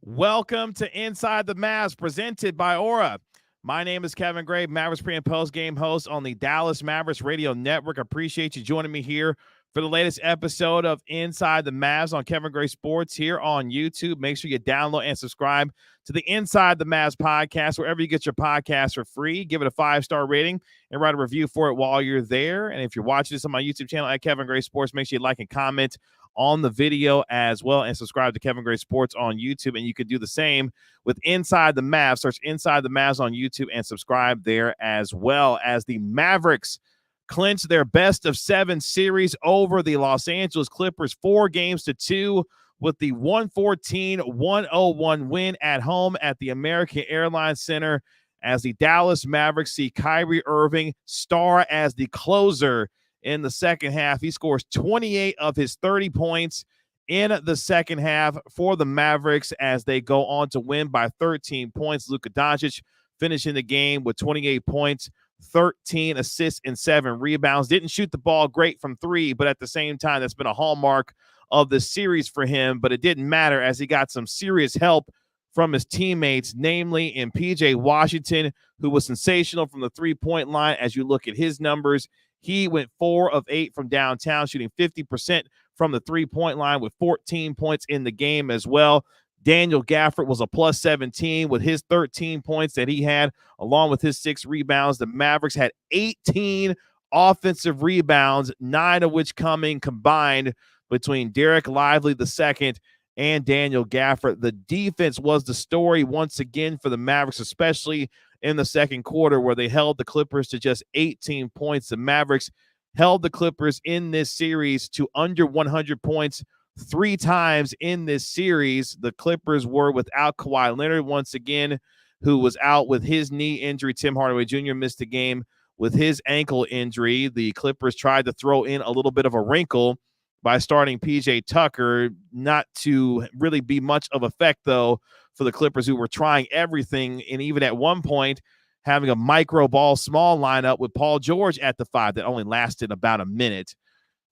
Welcome to Inside the Mavs, presented by Aura. My name is Kevin Gray, Mavericks pre- and post-game host on the Dallas Mavericks radio network. Appreciate you joining me here for the latest episode of Inside the Mavs on Kevin Gray Sports here on YouTube. Make sure you download and subscribe to the Inside the Mavs podcast, wherever you get your podcasts for free. Give it a 5-star rating and write a review for it while you're there. And if you're watching this on my YouTube channel at Kevin Gray Sports, make sure you like and comment on the video as well, and subscribe to Kevin Gray Sports on YouTube. And you can do the same with Inside the Mavs. Search Inside the Mavs on YouTube and subscribe there as well. As the Mavericks clinch their best-of-7 series over the Los Angeles Clippers 4-2 with the 114-101 win at home at the American Airlines Center, as the Dallas Mavericks see Kyrie Irving star as the closer in the second half. He scores 28 of his 30 points in the second half for the Mavericks as they go on to win by 13 points. Luka Doncic finishing the game with 28 points, 13 assists, and 7 rebounds. Didn't shoot the ball great from three, but at the same time, that's been a hallmark of the series for him. But it didn't matter as he got some serious help from his teammates, namely in P.J. Washington, who was sensational from the three-point line. As you look at his numbers, he went 4 of 8 from downtown, shooting 50% from the three-point line with 14 points in the game as well. Daniel Gafford was a plus 17 with his 13 points that he had, along with his 6 rebounds. The Mavericks had 18 offensive rebounds, 9 of which coming combined between Derek Lively II and Daniel Gafford. The defense was the story once again for the Mavericks, especially in the second quarter, where they held the Clippers to just 18 points. The Mavericks held the Clippers in this series to under 100 points 3 times in this series. The Clippers were without Kawhi Leonard once again, who was out with his knee injury. Tim Hardaway Jr. missed the game with his ankle injury. The Clippers tried to throw in a little bit of a wrinkle by starting P.J. Tucker, not to really be much of effect, though, for the Clippers, who were trying everything, and even at one point having a micro ball small lineup with Paul George at the 5 that only lasted about a minute.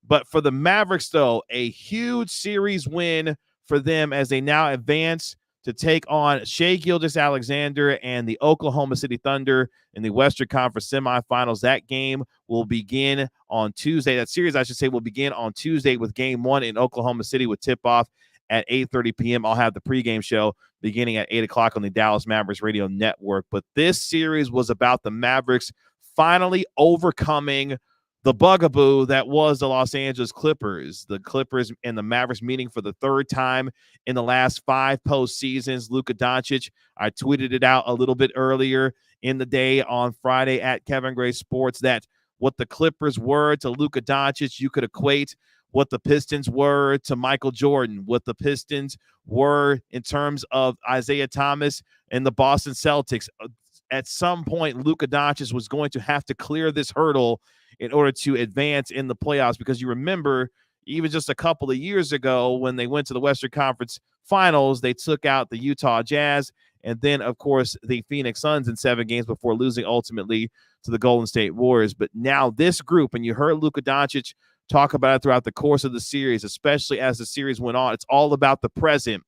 But for the Mavericks, though, a huge series win for them as they now advance to take on Shai Gilgeous-Alexander and the Oklahoma City Thunder in the Western Conference semifinals. That game will begin on Tuesday. That series, I should say, will begin on Tuesday with Game 1 in Oklahoma City with tip-off at 8:30 p.m. I'll have the pregame show beginning at 8 o'clock on the Dallas Mavericks radio network. But this series was about the Mavericks finally overcoming the bugaboo that was the Los Angeles Clippers. The Clippers and the Mavericks meeting for the 3rd time in the last 5 postseasons. Luka Doncic, I tweeted it out a little bit earlier in the day on Friday at Kevin Gray Sports that what the Clippers were to Luka Doncic, you could equate what the Pistons were to Michael Jordan, what the Pistons were in terms of Isaiah Thomas and the Boston Celtics. At some point, Luka Doncic was going to have to clear this hurdle in order to advance in the playoffs, because you remember even just a couple of years ago when they went to the Western Conference Finals, they took out the Utah Jazz and then, of course, the Phoenix Suns in 7 games before losing ultimately to the Golden State Warriors. But now this group, and you heard Luka Doncic talk about it throughout the course of the series, especially as the series went on, it's all about the present.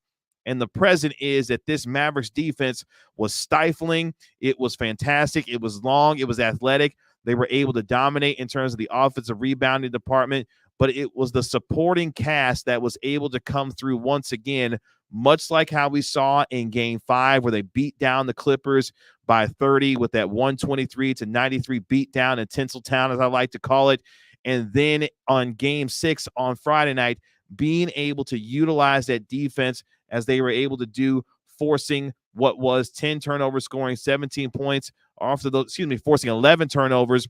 And the present is that this Mavericks defense was stifling. It was fantastic. It was long. It was athletic. They were able to dominate in terms of the offensive rebounding department, but it was the supporting cast that was able to come through once again, much like how we saw in Game 5, where they beat down the Clippers by 30 with that 123-93 beatdown in Tinseltown, as I like to call it. And then on Game 6 on Friday night, being able to utilize that defense as they were able to do, forcing what was 10 turnovers, scoring 17 points off of those, forcing 11 turnovers,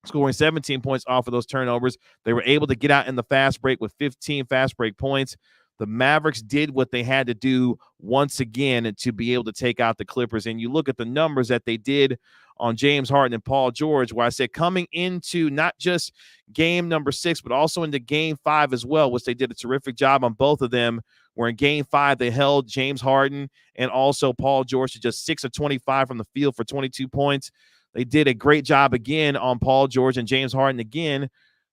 scoring 17 points off of those turnovers. They were able to get out in the fast break with 15 fast break points. The Mavericks did what they had to do once again to be able to take out the Clippers. And you look at the numbers that they did on James Harden and Paul George, where I said coming into not just game number 6, but also into Game 5 as well, which they did a terrific job on both of them, where in Game 5 they held James Harden and also Paul George to just 6 of 25 from the field for 22 points. They did a great job again on Paul George and James Harden again,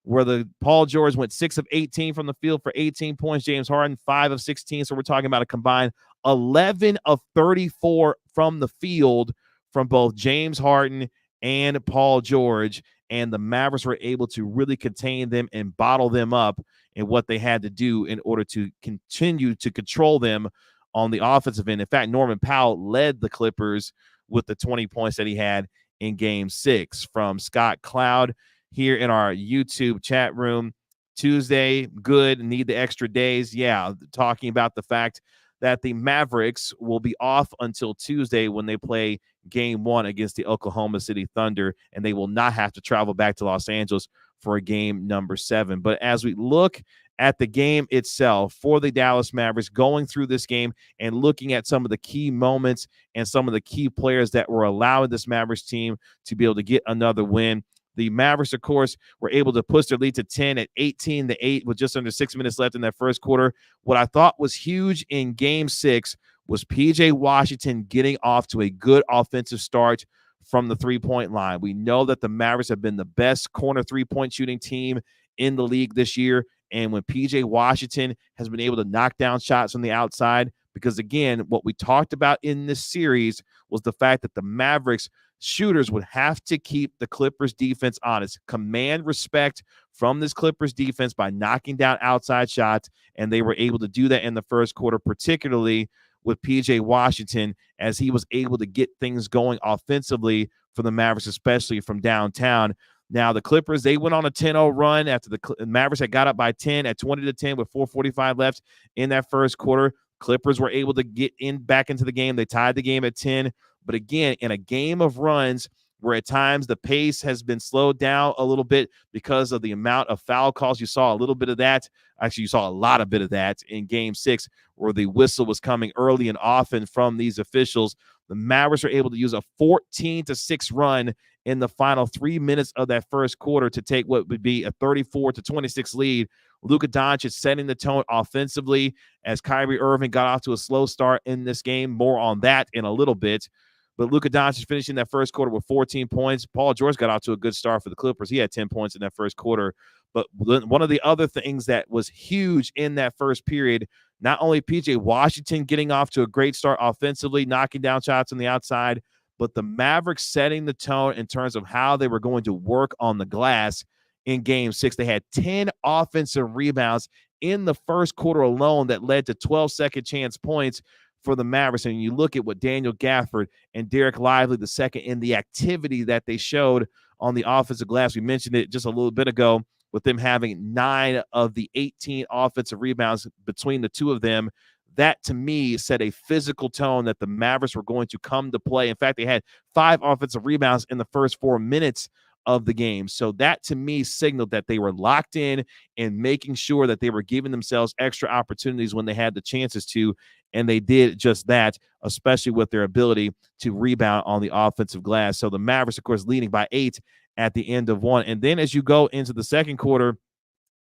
where the Paul George went 6 of 18 from the field for 18 points. James Harden, 5 of 16. So we're talking about a combined 11 of 34 from the field from both James Harden and Paul George. And the Mavericks were able to really contain them and bottle them up in what they had to do in order to continue to control them on the offensive end. In fact, Norman Powell led the Clippers with the 20 points that he had in Game 6. From Scott Cloud here in our YouTube chat room, Tuesday, good, need the extra days. Yeah, talking about the fact that the Mavericks will be off until Tuesday when they play Game 1 against the Oklahoma City Thunder, and they will not have to travel back to Los Angeles for a game number 7. But as we look at the game itself for the Dallas Mavericks, going through this game and looking at some of the key moments and some of the key players that were allowing this Mavericks team to be able to get another win, the Mavericks, of course, were able to push their lead to 10 at 18-8 with just under 6 minutes left in that first quarter. What I thought was huge in Game 6 was P.J. Washington getting off to a good offensive start from the three-point line. We know that the Mavericks have been the best corner three-point shooting team in the league this year, and when P.J. Washington has been able to knock down shots from the outside, because, again, what we talked about in this series was the fact that the Mavericks shooters would have to keep the Clippers defense honest, command respect from this Clippers defense by knocking down outside shots, and they were able to do that in the first quarter, particularly with P.J. Washington, as he was able to get things going offensively for the Mavericks, especially from downtown. Now, the Clippers, they went on a 10-0 run after the Mavericks had got up by 10 at 20-10 with 4:45 left in that first quarter. Clippers were able to get back into the game. They tied the game at 10. But again, in a game of runs where at times the pace has been slowed down a little bit because of the amount of foul calls, you saw a little bit of that. Actually, you saw a lot of bit of that in Game 6 where the whistle was coming early and often from these officials. The Mavericks were able to use a 14-6 run in the final 3 minutes of that first quarter to take what would be a 34-26 lead. Luka Doncic setting the tone offensively as Kyrie Irving got off to a slow start in this game. More on that in a little bit. But Luka Doncic finishing that first quarter with 14 points. Paul George got off to a good start for the Clippers. He had 10 points in that first quarter. But one of the other things that was huge in that first period, not only P.J. Washington getting off to a great start offensively, knocking down shots on the outside, but the Mavericks setting the tone in terms of how they were going to work on the glass in Game 6. They had 10 offensive rebounds in the first quarter alone that led to 12 second chance points for the Mavericks. And you look at what Daniel Gafford and Derek Lively II in the activity that they showed on the offensive glass. We mentioned it just a little bit ago with them having 9 of the 18 offensive rebounds between the two of them. That, to me, set a physical tone that the Mavericks were going to come to play. In fact, they had 5 offensive rebounds in the first 4 minutes of the game. So that, to me, signaled that they were locked in and making sure that they were giving themselves extra opportunities when they had the chances to, and they did just that, especially with their ability to rebound on the offensive glass. So the Mavericks, of course, leading by 8 at the end of 1. And then as you go into the second quarter,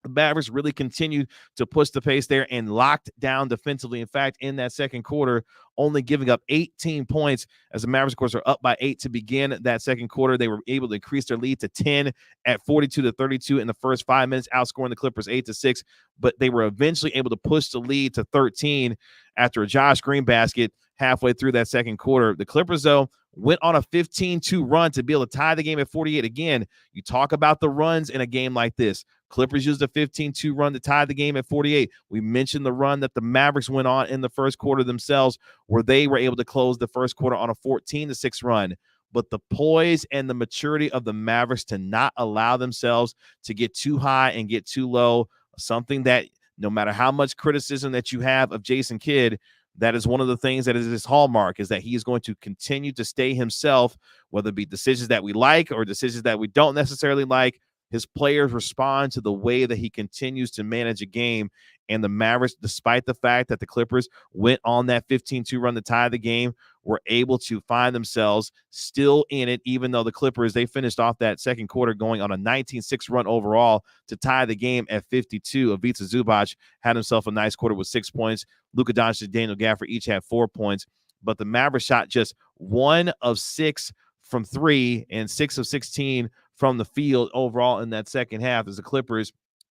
the Mavericks really continued to push the pace there and locked down defensively. In fact, in that second quarter, only giving up 18 points as the Mavericks, of course, are up by 8 to begin that second quarter. They were able to increase their lead to 10 at 42-32 in the first 5 minutes, outscoring the Clippers 8-6. But they were eventually able to push the lead to 13 after a Josh Green basket halfway through that second quarter. The Clippers, though, went on a 15-2 run to be able to tie the game at 48. Again, you talk about the runs in a game like this. Clippers used a 15-2 run to tie the game at 48. We mentioned the run that the Mavericks went on in the first quarter themselves, where they were able to close the first quarter on a 14-6 run. But the poise and the maturity of the Mavericks to not allow themselves to get too high and get too low, something that no matter how much criticism that you have of Jason Kidd, that is one of the things that is his hallmark, is that he is going to continue to stay himself, whether it be decisions that we like or decisions that we don't necessarily like. His players respond to the way that he continues to manage a game. And the Mavericks, despite the fact that the Clippers went on that 15-2 run to tie the game, were able to find themselves still in it, even though the Clippers, they finished off that second quarter going on a 19-6 run overall to tie the game at 52. Ivica Zubac had himself a nice quarter with 6 points. Luka Doncic and Daniel Gafford each had 4 points. But the Mavericks shot just 1 of 6 from 3 and 6 of 16 from the field overall in that second half as the Clippers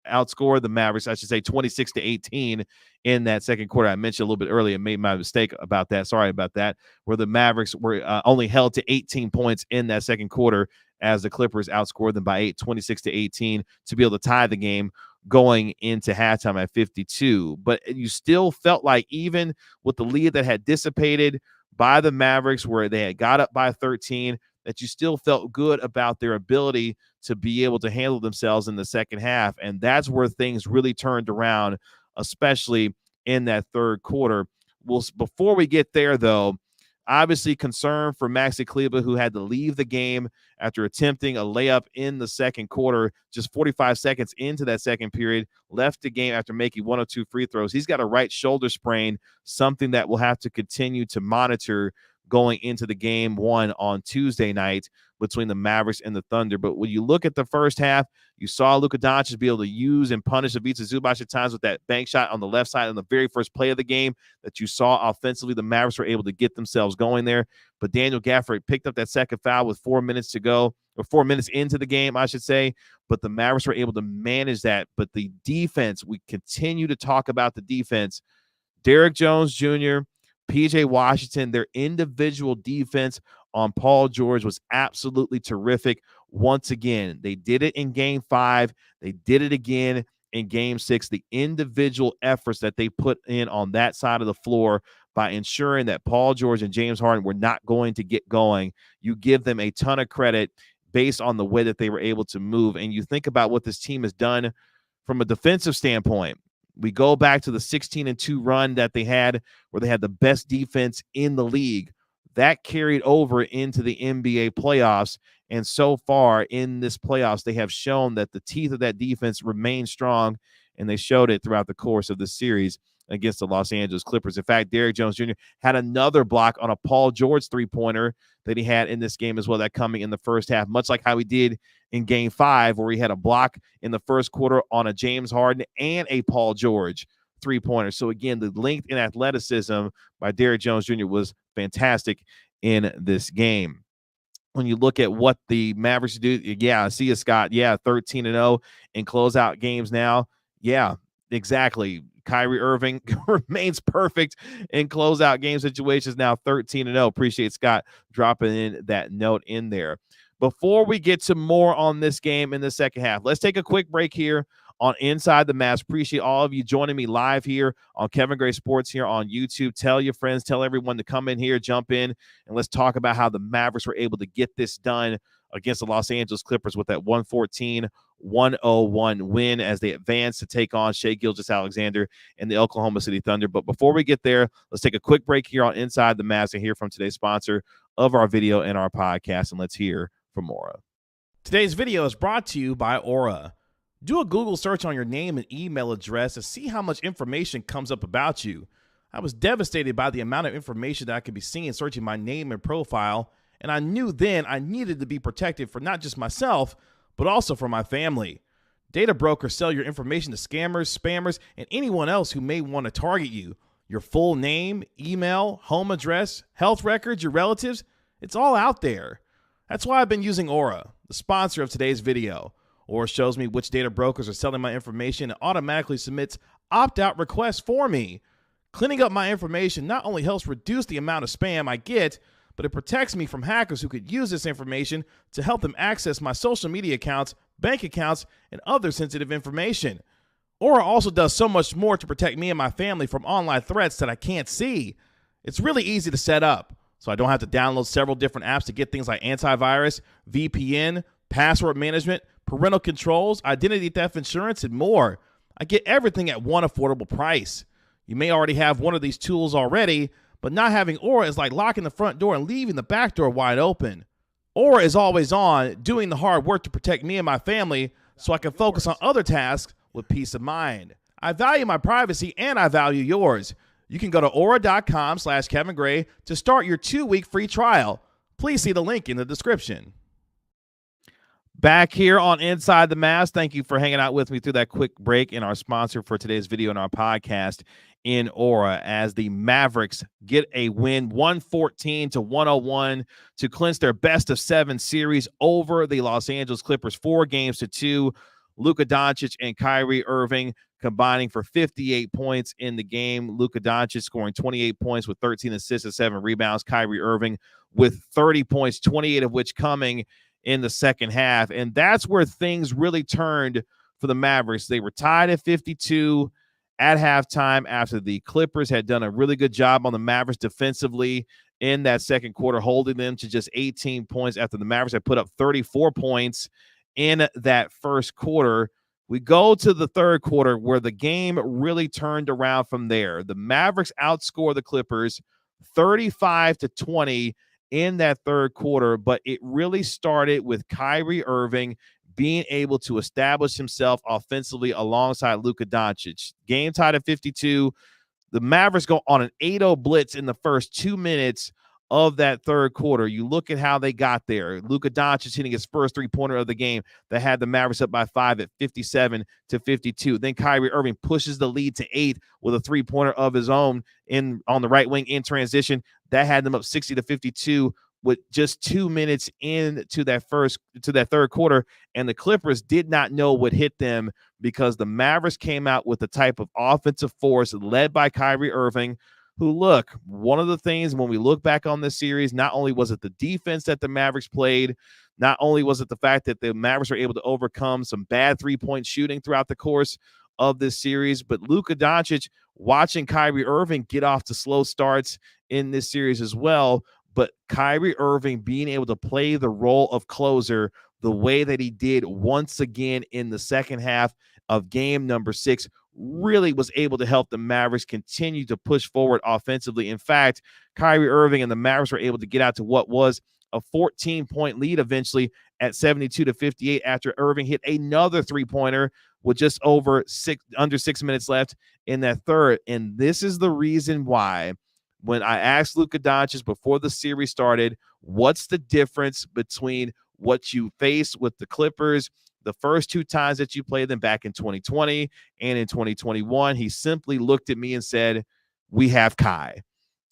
outscored the Mavericks, I should say 26-18 in that second quarter. I mentioned a little bit earlier, made my mistake about that. Sorry about that. Where the Mavericks were only held to 18 points in that second quarter as the Clippers outscored them by 26-18 to be able to tie the game going into halftime at 52. But you still felt like even with the lead that had dissipated by the Mavericks, where they had got up by 13, that you still felt good about their ability to be able to handle themselves in the second half. And that's where things really turned around, especially in that third quarter. Well, before we get there, though, obviously concern for Maxi Kleber, who had to leave the game after attempting a layup in the second quarter, just 45 seconds into that second period, left the game after making 1 or 2 free throws. He's got a right shoulder sprain, something that we'll have to continue to monitor going into the game one on Tuesday night between the Mavericks and the Thunder. But when you look at the first half, you saw Luka Doncic be able to use and punish Ivica Zubac at times with that bank shot on the left side on the very first play of the game that you saw offensively. The Mavericks were able to get themselves going there. But Daniel Gafford picked up that second foul with 4 minutes to go, or 4 minutes into the game, I should say. But the Mavericks were able to manage that. But the defense, we continue to talk about the defense. Derrick Jones Jr., PJ Washington, their individual defense on Paul George was absolutely terrific. Once again, they did it in game 5. They did it again in game 6. The individual efforts that they put in on that side of the floor by ensuring that Paul George and James Harden were not going to get going, you give them a ton of credit based on the way that they were able to move. And you think about what this team has done from a defensive standpoint. We go back to the 16-2 run that they had, where they had the best defense in the league. That carried over into the NBA playoffs. And so far in this playoffs, they have shown that the teeth of that defense remain strong, and they showed it throughout the course of the series against the Los Angeles Clippers. In fact, Derrick Jones Jr. had another block on a Paul George three-pointer that he had in this game as well, that coming in the first half, much like how he did in game 5, where he had a block in the first quarter on a James Harden and a Paul George three-pointer. So again, the length and athleticism by Derrick Jones Jr. was fantastic in this game. When you look at what the Mavericks do, yeah, I see you, Scott. Yeah, 13-0 in closeout games now. Yeah, exactly. Kyrie Irving remains perfect in closeout game situations now, 13-0. Appreciate Scott dropping in that note in there. Before we get to more on this game in the second half, let's take a quick break here on Inside the Mavs. Appreciate all of you joining me live here on Kevin Gray Sports here on YouTube. Tell your friends, tell everyone to come in here, jump in, and let's talk about how the Mavericks were able to get this done against the Los Angeles Clippers with that 114-101 win as they advance to take on Shai Gilgeous-Alexander and the Oklahoma City Thunder. But before we get there, let's take a quick break here on Inside the Mavs and hear from today's sponsor of our video and our podcast, and let's hear from Aura. Today's video is brought to you by Aura. Do a Google search on your name and email address to see how much information comes up about you. I was devastated by the amount of information that I could be seeing searching my name and profile, and I knew then I needed to be protected for not just myself, but also for my family. Data brokers sell your information to scammers, spammers, and anyone else who may want to target you. Your full name, email, home address, health records, your relatives, it's all out there. That's why I've been using Aura, the sponsor of today's video. Aura shows me which data brokers are selling my information and automatically submits opt-out requests for me. Cleaning up my information not only helps reduce the amount of spam I get, but it protects me from hackers who could use this information to help them access my social media accounts, bank accounts, and other sensitive information. Aura also does so much more to protect me and my family from online threats that I can't see. It's really easy to set up, so I don't have to download several different apps to get things like antivirus, VPN, password management, parental controls, identity theft insurance, and more. I get everything at one affordable price. You may already have one of these tools already, but not having Aura is like locking the front door and leaving the back door wide open. Aura is always on, doing the hard work to protect me and my family so I can focus on other tasks with peace of mind. I value my privacy and I value yours. You can go to aura.com/Kevin Gray to start your 2-week free trial. Please see the link in the description. Back here on Inside the Mavs. Thank you for hanging out with me through that quick break and our sponsor for today's video and our podcast, in Aura as the Mavericks get a win 114-101 to clinch their best of 7 series over the Los Angeles Clippers 4-2. Luka Doncic and Kyrie Irving combining for 58 points in the game. Luka Doncic scoring 28 points with 13 assists and 7 rebounds. Kyrie Irving with 30 points, 28 of which coming in the second half. And that's where things really turned for the Mavericks. They were tied at 52 at halftime after the Clippers had done a really good job on the Mavericks defensively in that second quarter, holding them to just 18 points after the Mavericks had put up 34 points in that first quarter. We go to the third quarter where the game really turned around from there. The Mavericks outscore the Clippers 35-20 in that third quarter, but it really started with Kyrie Irving being able to establish himself offensively alongside Luka Doncic. Game tied at 52. The Mavericks go on an 8-0 blitz in the first 2 minutes of that third quarter. You look at how they got there. Luka Doncic hitting his first three-pointer of the game that had the Mavericks up by 5 at 57-52. Then Kyrie Irving pushes the lead to 8 with a three-pointer of his own on the right wing in transition. That had them up 60-52 with just 2 minutes into that third quarter, and the Clippers did not know what hit them because the Mavericks came out with the type of offensive force led by Kyrie Irving, who, look, one of the things when we look back on this series, not only was it the defense that the Mavericks played, not only was it the fact that the Mavericks were able to overcome some bad three-point shooting throughout the course of this series, but Luka Doncic watching Kyrie Irving get off to slow starts in this series as well. But Kyrie Irving being able to play the role of closer the way that he did once again in the second half of game number 6 really was able to help the Mavericks continue to push forward offensively. In fact, Kyrie Irving and the Mavericks were able to get out to what was a 14-point lead eventually at 72-58 after Irving hit another three-pointer with just under 6 minutes left in that third. And this is the reason why when I asked Luka Doncic before the series started, what's the difference between what you faced with the Clippers the first 2 times that you played them back in 2020 and in 2021, he simply looked at me and said, we have Kai.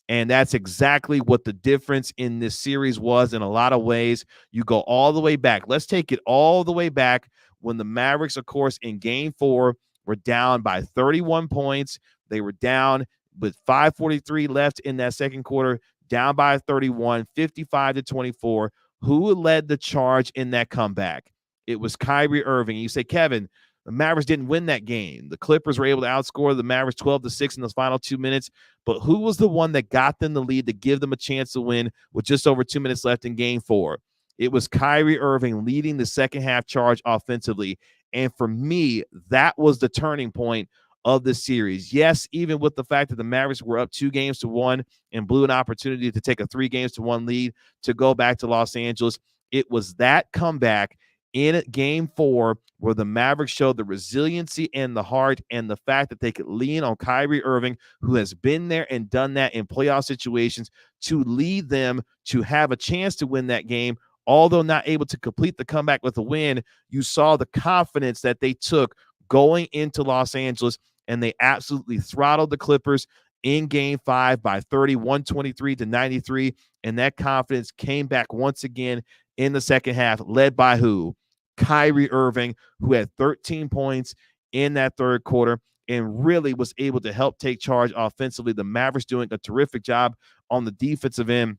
And that's exactly what the difference in this series was in a lot of ways. You go all the way back. Let's take it all the way back when the Mavericks, of course, in game 4 were down by 31 points. They were down with 5:43 left in that second quarter, down by 31, 55-24. Who led the charge in that comeback? It was Kyrie Irving. You say, Kevin, the Mavericks didn't win that game. The Clippers were able to outscore the Mavericks 12-6 in those final 2 minutes. But who was the one that got them the lead to give them a chance to win with just over 2 minutes left in game 4? It was Kyrie Irving leading the second half charge offensively. And for me, that was the turning point of the series. Yes, even with the fact that the Mavericks were up 2-1 and blew an opportunity to take a 3-1 lead to go back to Los Angeles, it was that comeback in game 4 where the Mavericks showed the resiliency and the heart and the fact that they could lean on Kyrie Irving, who has been there and done that in playoff situations, to lead them to have a chance to win that game. Although not able to complete the comeback with a win, you saw the confidence that they took going into Los Angeles, and they absolutely throttled the Clippers in game 5 by 31-23-93, and that confidence came back once again in the second half, led by who? Kyrie Irving, who had 13 points in that third quarter and really was able to help take charge offensively. The Mavericks doing a terrific job on the defensive end,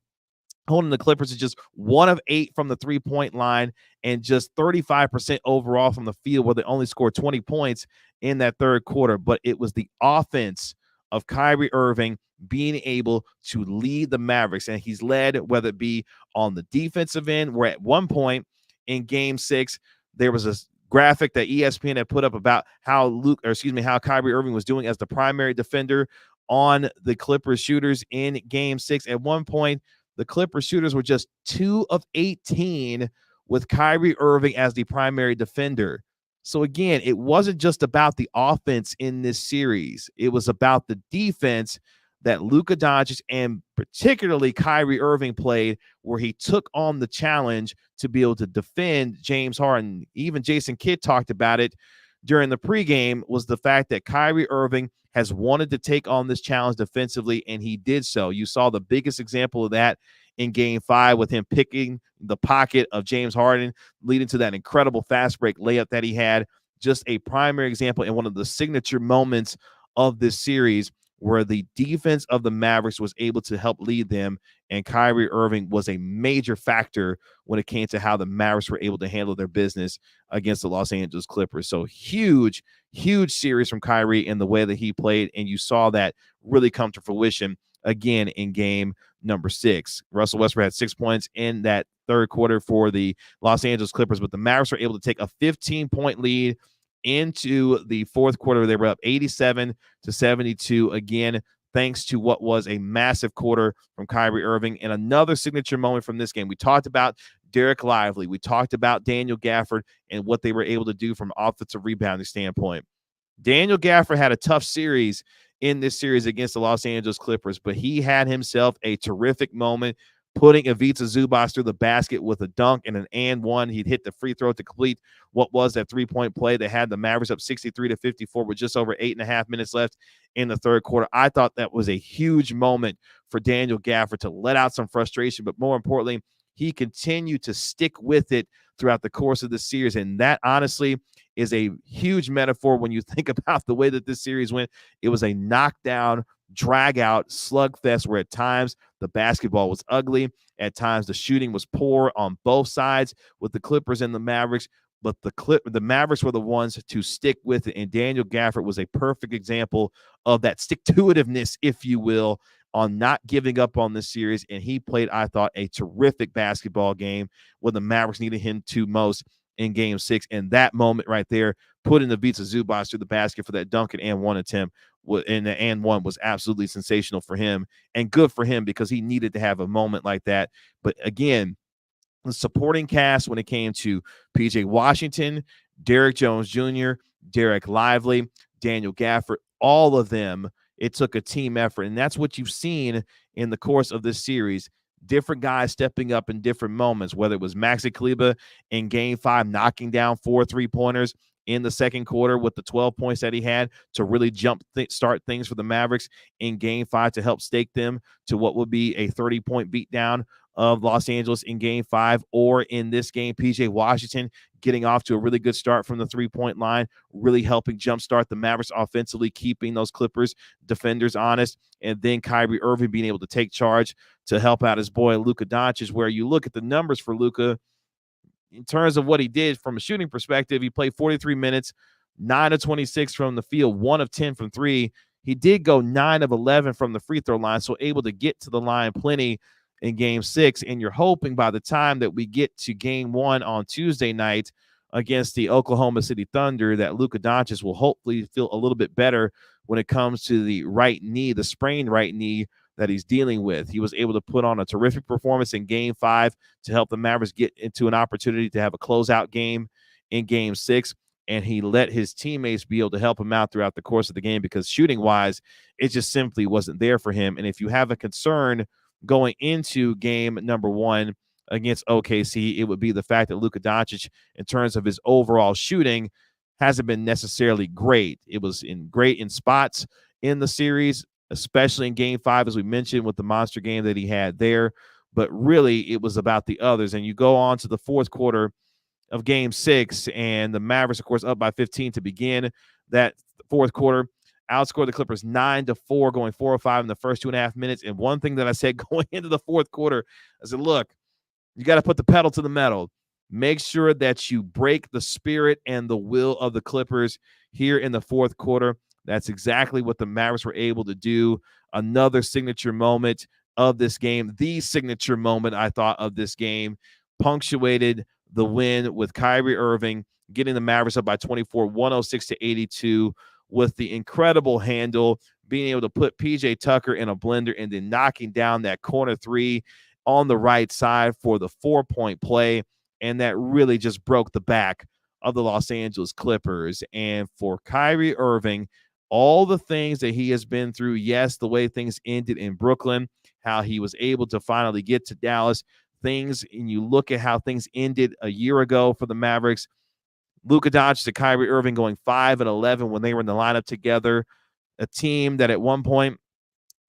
holding the Clippers to just 1 of 8 from the three-point line and just 35% overall from the field, where they only scored 20 points in that third quarter. But it was the offense of Kyrie Irving being able to lead the Mavericks, and he's led, whether it be on the defensive end, where at one point in game 6, there was a graphic that ESPN had put up about how Kyrie Irving was doing as the primary defender on the Clippers shooters in game 6. At one point, the Clippers shooters were just 2 of 18 with Kyrie Irving as the primary defender. So again, it wasn't just about the offense in this series. It was about the defense that Luka Doncic and particularly Kyrie Irving played, where he took on the challenge to be able to defend James Harden. Even Jason Kidd talked about it during the pregame, was the fact that Kyrie Irving has wanted to take on this challenge defensively, and he did so. You saw the biggest example of that in Game 5 with him picking the pocket of James Harden, leading to that incredible fast break layup that he had. Just a primary example and one of the signature moments of this series where the defense of the Mavericks was able to help lead them, and Kyrie Irving was a major factor when it came to how the Mavericks were able to handle their business against the Los Angeles Clippers. So huge series from Kyrie in the way that he played, and you saw that really come to fruition again in game number 6. Russell Westbrook had 6 points in that third quarter for the Los Angeles Clippers, but the Mavericks were able to take a 15-point lead into the fourth quarter. They were up 87-72 again, thanks to what was a massive quarter from Kyrie Irving. And another signature moment from this game, we talked about Derek Lively. We talked about Daniel Gafford and what they were able to do from an offensive rebounding standpoint. Daniel Gafford had a tough series in this series against the Los Angeles Clippers, but he had himself a terrific moment, putting Ivica Zubac through the basket with a dunk and an and one. He'd hit the free throw to complete what was that three-point play that had the Mavericks up 63-54 with just over 8.5 minutes left in the third quarter. I thought that was a huge moment for Daniel Gafford to let out some frustration, but more importantly, he continued to stick with it throughout the course of the series, and that honestly is a huge metaphor when you think about the way that this series went. It was a knockdown, drag-out slugfest where at times the basketball was ugly, at times the shooting was poor on both sides with the Clippers and the Mavericks, but the Mavericks were the ones to stick with it, and Daniel Gafford was a perfect example of that stick-to-itiveness, if you will, on not giving up on this series, and he played, I thought, a terrific basketball game when the Mavericks needed him to most in Game 6, and that moment right there, putting the Ivica Zubac through the basket for that dunk and one attempt, and the and one was absolutely sensational for him, and good for him because he needed to have a moment like that. But again, the supporting cast when it came to PJ Washington, Derrick Jones Jr., Derek Lively, Daniel Gafford, all of them, it took a team effort, and that's what you've seen in the course of this series. Different guys stepping up in different moments, whether it was Maxi Kleber in Game 5 knocking down 4 3-pointers in the second quarter with the 12 points that he had to really start things for the Mavericks in Game 5 to help stake them to what would be a 30-point beatdown of Los Angeles in Game 5, or in this game, PJ Washington getting off to a really good start from the three-point line, really helping jumpstart the Mavericks offensively, keeping those Clippers defenders honest, and then Kyrie Irving being able to take charge to help out his boy Luka Doncic, where you look at the numbers for Luka in terms of what he did from a shooting perspective. He played 43 minutes, 9 of 26 from the field, 1 of 10 from 3. He did go 9 of 11 from the free throw line, so able to get to the line plenty in Game 6, and you're hoping by the time that we get to Game 1 on Tuesday night against the Oklahoma City Thunder that Luka Doncic will hopefully feel a little bit better when it comes to the right knee, the sprained right knee that he's dealing with. He was able to put on a terrific performance in Game 5 to help the Mavericks get into an opportunity to have a closeout game in Game 6, and he let his teammates be able to help him out throughout the course of the game because shooting-wise, it just simply wasn't there for him. And if you have a concern going into game number 1 against OKC, it would be the fact that Luka Doncic, in terms of his overall shooting, hasn't been necessarily great. It was great in spots in the series, especially in Game 5, as we mentioned, with the monster game that he had there. But really, it was about the others. And you go on to the fourth quarter of Game 6, and the Mavericks, of course, up by 15 to begin that fourth quarter, outscored the Clippers 9-4, going 4 or 5 in the first 2.5 minutes. And one thing that I said going into the fourth quarter, I said, look, you got to put the pedal to the metal. Make sure that you break the spirit and the will of the Clippers here in the fourth quarter. That's exactly what the Mavericks were able to do. Another signature moment of this game, the signature moment, I thought, of this game, punctuated the win with Kyrie Irving getting the Mavericks up by 24, 106-82, with the incredible handle, being able to put PJ Tucker in a blender and then knocking down that corner 3 on the right side for the 4-point play. And that really just broke the back of the Los Angeles Clippers. And for Kyrie Irving, all the things that he has been through, yes, the way things ended in Brooklyn, how he was able to finally get to Dallas, and you look at how things ended a year ago for the Mavericks, Luka Doncic to Kyrie Irving going 5 and 11 when they were in the lineup together. a team that at one point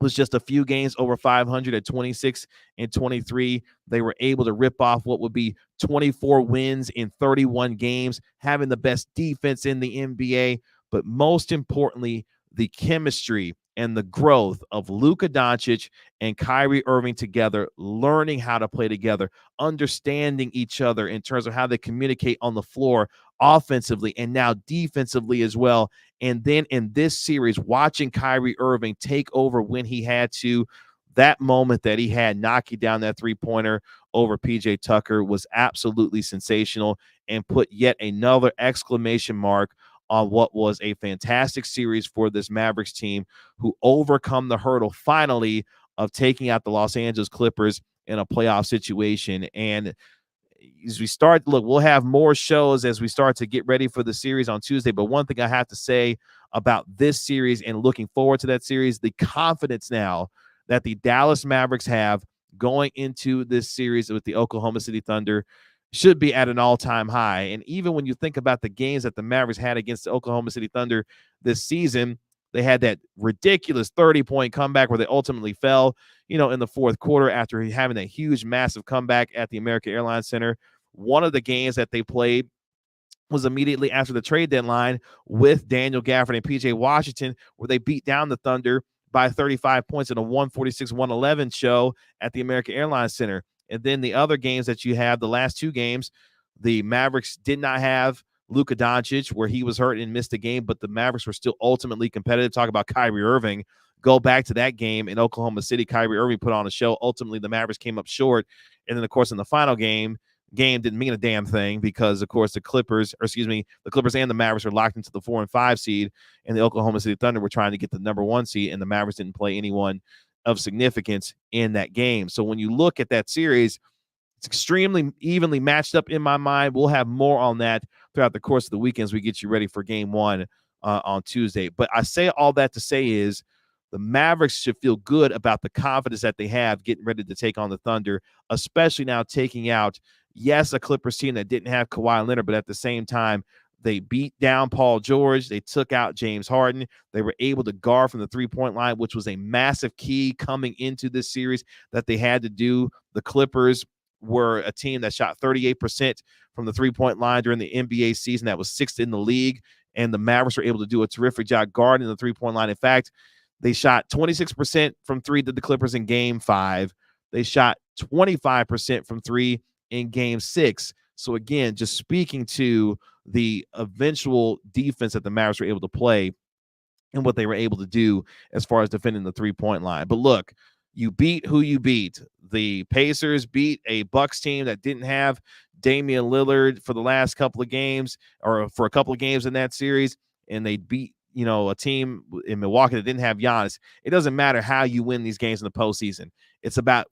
was just a few games over 500 at 26-23. They were able to rip off what would be 24 wins in 31 games, having the best defense in the NBA. But most importantly, the chemistry and the growth of Luka Doncic and Kyrie Irving together, learning how to play together, understanding each other in terms of how they communicate on the floor offensively and now defensively as well. And then in this series, watching Kyrie Irving take over when he had to, that moment that he had knocking down that three-pointer over PJ Tucker was absolutely sensational and put yet another exclamation mark on what was a fantastic series for this Mavericks team, who overcome the hurdle finally of taking out the Los Angeles Clippers in a playoff situation. And as we start, look, we'll have more shows as we start to get ready for the series on Tuesday. But one thing I have to say about this series and looking forward to that series, the confidence now that the Dallas Mavericks have going into this series with the Oklahoma City Thunder should be at an all-time high. And even when you think about the games that the Mavericks had against the Oklahoma City Thunder this season, they had that ridiculous 30-point comeback where they ultimately fell, in the fourth quarter after having that huge, massive comeback at the American Airlines Center. One of the games that they played was immediately after the trade deadline with Daniel Gafford and PJ Washington, where they beat down the Thunder by 35 points in a 146-111 show at the American Airlines Center. And then the other games that you have, the last two games, the Mavericks did not have Luka Doncic, where he was hurt and missed a game, but the Mavericks were still ultimately competitive. Talk about Kyrie Irving. Go back to that game in Oklahoma City. Kyrie Irving put on a show. Ultimately, the Mavericks came up short. And then, of course, in the final game didn't mean a damn thing because, of course, the Clippers and the Mavericks were locked into the 4 and 5 seed, and the Oklahoma City Thunder were trying to get the number 1 seed, and the Mavericks didn't play anyone of significance in that game. So when you look at that series, it's extremely evenly matched up in my mind. We'll have more on that throughout the course of the weekends. We get you ready for game 1 on Tuesday. But I say all that to say is the Mavericks should feel good about the confidence that they have getting ready to take on the Thunder, especially now taking out, yes, a Clippers team that didn't have Kawhi Leonard, but at the same time, they beat down Paul George. They took out James Harden. They were able to guard from the three-point line, which was a massive key coming into this series that they had to do. The Clippers were a team that shot 38% from the three-point line during the NBA season. That was 6th in the league, and the Mavericks were able to do a terrific job guarding the three-point line. In fact, they shot 26% from three to the Clippers in Game 5. They shot 25% from three in Game 6. So, again, just speaking to the eventual defense that the Mavericks were able to play and what they were able to do as far as defending the three-point line. But look, you beat who you beat. The Pacers beat a Bucks team that didn't have Damian Lillard for the last couple of games, or for a couple of games in that series, and they beat a team in Milwaukee that didn't have Giannis. It doesn't matter how you win these games in the postseason. It's about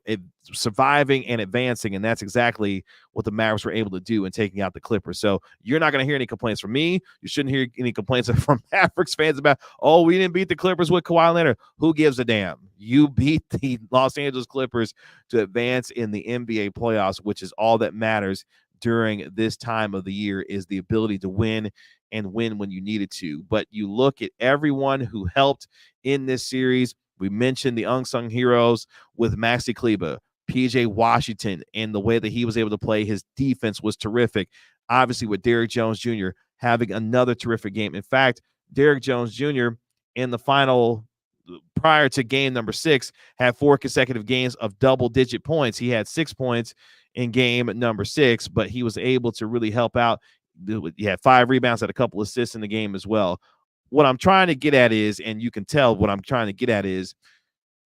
surviving and advancing, and that's exactly what the Mavericks were able to do in taking out the Clippers. So you're not going to hear any complaints from me. You shouldn't hear any complaints from Mavericks fans about, oh, we didn't beat the Clippers with Kawhi Leonard. Who gives a damn? You beat the Los Angeles Clippers to advance in the NBA playoffs, which is all that matters during this time of the year, is the ability to win and win when you needed to. But you look at everyone who helped in this series. We mentioned the unsung heroes with Maxi Kleber, PJ Washington, and the way that he was able to play. His defense was terrific. Obviously, with Derrick Jones Jr. having another terrific game. In fact, Derrick Jones Jr. in the final, prior to game number 6, had 4 consecutive games of double-digit points. He had 6 points in game number 6, but he was able to really help out. He had 5 rebounds, had a couple assists in the game as well. What I'm trying to get at is, and you can tell what I'm trying to get at is,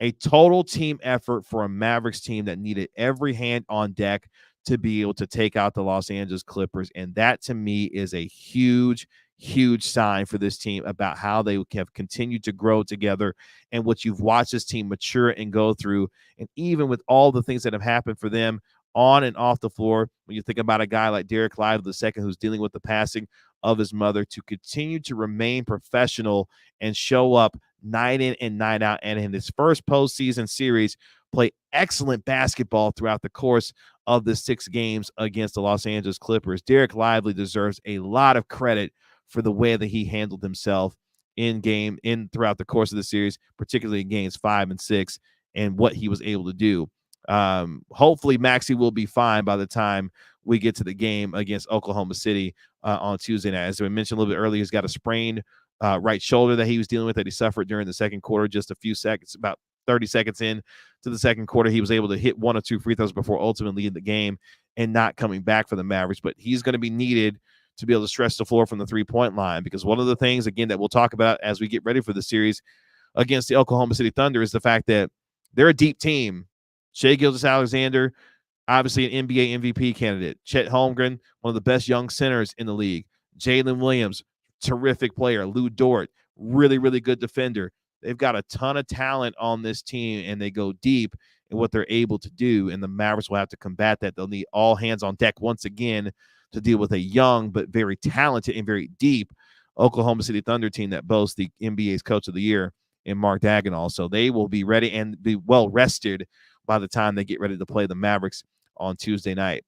a total team effort for a Mavericks team that needed every hand on deck to be able to take out the Los Angeles Clippers. And that, to me, is a huge, huge sign for this team about how they have continued to grow together and what you've watched this team mature and go through. And even with all the things that have happened for them on and off the floor, when you think about a guy like Derek Lively II, who's dealing with the passing of his mother, to continue to remain professional and show up night in and night out, and in his first postseason series, play excellent basketball throughout the course of the 6 games against the Los Angeles Clippers. Derek Lively deserves a lot of credit for the way that he handled himself throughout the course of the series, particularly in games 5 and 6, and what he was able to do. Hopefully Maxey will be fine by the time we get to the game against Oklahoma City on Tuesday night. As we mentioned a little bit earlier, he's got a sprained right shoulder that he was dealing with that he suffered during the second quarter. Just a few seconds, about 30 seconds in to the second quarter, he was able to hit 1 or 2 free throws before ultimately leading the game and not coming back for the Mavericks. But he's going to be needed to be able to stretch the floor from the three-point line, because one of the things, again, that we'll talk about as we get ready for the series against the Oklahoma City Thunder is the fact that they're a deep team. Shai Gilgeous-Alexander, obviously an NBA MVP candidate. Chet Holmgren, one of the best young centers in the league. Jalen Williams, terrific player. Lou Dort, really, really good defender. They've got a ton of talent on this team, and they go deep in what they're able to do, and the Mavericks will have to combat that. They'll need all hands on deck once again to deal with a young but very talented and very deep Oklahoma City Thunder team that boasts the NBA's Coach of the Year in Mark Daigneault. So they will be ready and be well rested by the time they get ready to play the Mavericks on Tuesday night.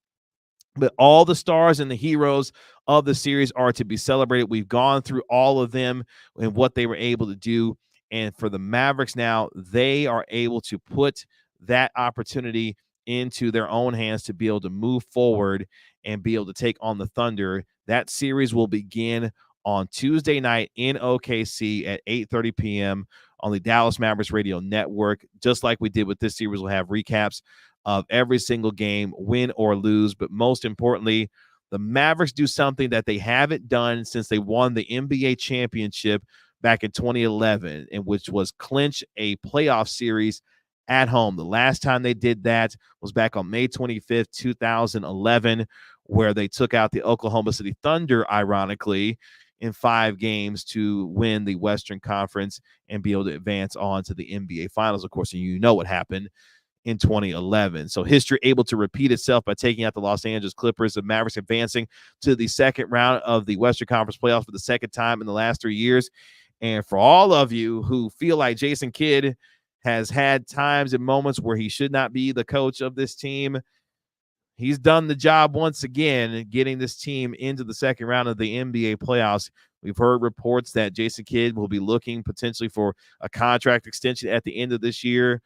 But all the stars and the heroes of the series are to be celebrated. We've gone through all of them and what they were able to do. And for the Mavericks now, they are able to put that opportunity into their own hands to be able to move forward and be able to take on the Thunder. That series will begin on Tuesday night in OKC at 8:30 p.m. on the Dallas Mavericks Radio Network. Just like we did with this series, we'll have recaps of every single game, win or lose. But most importantly, the Mavericks do something that they haven't done since they won the NBA championship back in 2011, and which was clinch a playoff series at home. The last time they did that was back on May 25th, 2011, where they took out the Oklahoma City Thunder, ironically, in 5 games to win the Western Conference and be able to advance on to the NBA Finals, of course. And you know what happened in 2011. So history able to repeat itself by taking out the Los Angeles Clippers. The Mavericks advancing to the second round of the Western Conference playoffs for the second time in the last 3 years. And for all of you who feel like Jason Kidd has had times and moments where he should not be the coach of this team, he's done the job once again, getting this team into the second round of the NBA playoffs. We've heard reports that Jason Kidd will be looking potentially for a contract extension at the end of this year.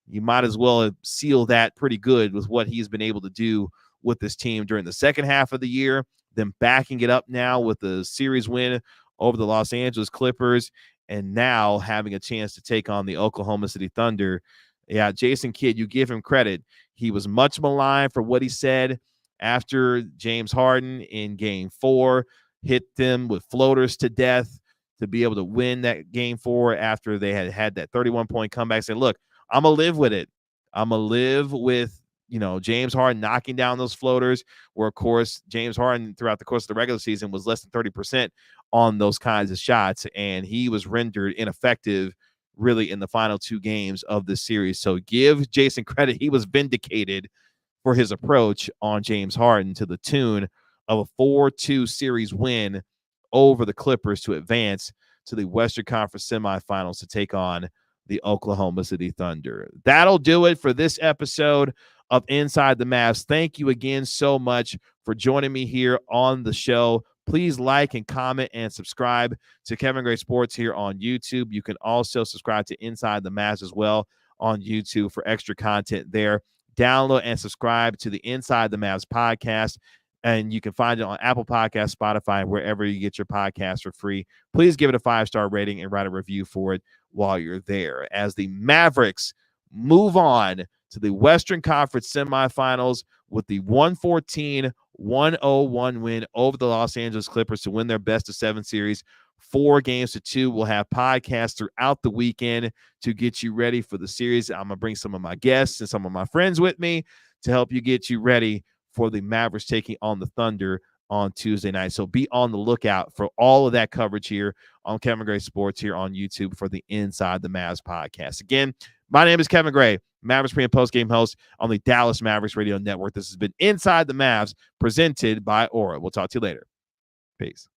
You might as well seal that pretty good with what he's been able to do with this team during the second half of the year, then backing it up now with the series win over the Los Angeles Clippers, and now having a chance to take on the Oklahoma City Thunder. Yeah, Jason Kidd, you give him credit. He was much maligned for what he said after James Harden in Game 4 hit them with floaters to death to be able to win that Game 4 after they had that 31-point comeback. Saying, look, I'm going to live with it. I'm going to live with, James Harden knocking down those floaters, where, of course, James Harden throughout the course of the regular season was less than 30% on those kinds of shots, and he was rendered ineffective really in the final 2 games of this series. So give Jason credit. He was vindicated for his approach on James Harden to the tune of a 4-2 series win over the Clippers to advance to the Western Conference semifinals to take on the Oklahoma City Thunder. That'll do it for this episode of Inside the Mavs. Thank you again so much for joining me here on the show. Please like and comment and subscribe to Kevin Gray Sports here on YouTube. You can also subscribe to Inside the Mavs as well on YouTube for extra content there. Download and subscribe to the Inside the Mavs podcast, and you can find it on Apple Podcasts, Spotify, and wherever you get your podcasts for free. Please give it a 5-star rating and write a review for it while you're there. As the Mavericks move on to the Western Conference semifinals with the 114-101 win over the Los Angeles Clippers to win their best-of-7 series, 4-2. We'll have podcasts throughout the weekend to get you ready for the series. I'm going to bring some of my guests and some of my friends with me to help you get you ready for the Mavericks taking on the Thunder on Tuesday night. So be on the lookout for all of that coverage here on Kevin Gray Sports here on YouTube for the Inside the Mavs podcast. Again, my name is Kevin Gray, Mavericks pre- and post-game host on the Dallas Mavericks Radio Network. This has been Inside the Mavs, presented by Aura. We'll talk to you later. Peace.